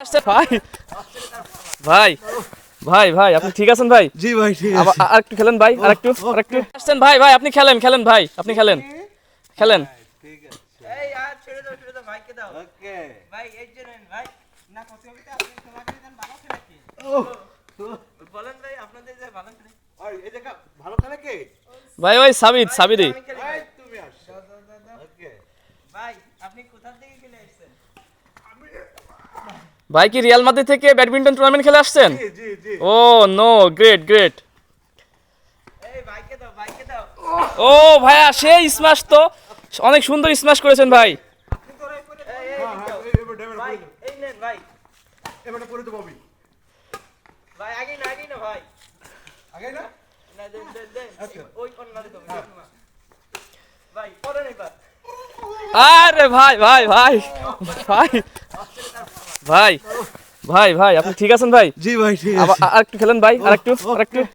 ভাই ভাই ভাই ভাই আপনি ঠিক আছেন ভাই? জি ভাই ঠিক আছে। আর একটু খেলেন ভাই, আর একটু আসছেন ভাই, ভাই আপনি খেলেন খেলেন ভাই, আপনি খেলেন খেলেন। ঠিক আছে। এই আর ছেড়ে দাও ভাইকে দাও। ওকে। ভাই এই যে নেন ভাই। না প্রতিযোগিতা আপনি তোমাকে দেন ভালো খেলে কি? বলেন ভাই আপনাদের যে ভালো খেলে। আর এই জায়গা ভালো খেলে কে? ভাই ওই সাবিদি আমি খেলি এই ভাই। তুমি আসছো। ওকে। ভাই আপনি কোথা থেকে খেলে আসছেন? ভাই কি রিয়াল মাদ্রিদ থেকে ব্যাডমিন্টন টুর্নামেন্ট খেলে আসছেন? জি জি জি। ও নো, গ্রেট গ্রেট। এই ভাইকে দাও। ও ভাইয়া সেই স্ম্যাশ তো, অনেক সুন্দর স্ম্যাশ করেছেন ভাই। আপনি তো রে করে এই হ্যাঁ হ্যাঁ এবার ভাই পড়ে দাও। এই নেন ভাই। এবার পড়ে দাও ববি। ভাই আগে না ভাই। আগে না? না দেন। আচ্ছা। ওই কর্নারে তো ভাই পড়েন এবার। আরে ভাই ভাই ভাই ভাই ভাই ভাই ভাই আপনি ঠিক আছেন ভাই? জি ভাই ঠিক আছে। আর একটু খেলেন ভাই, আর একটু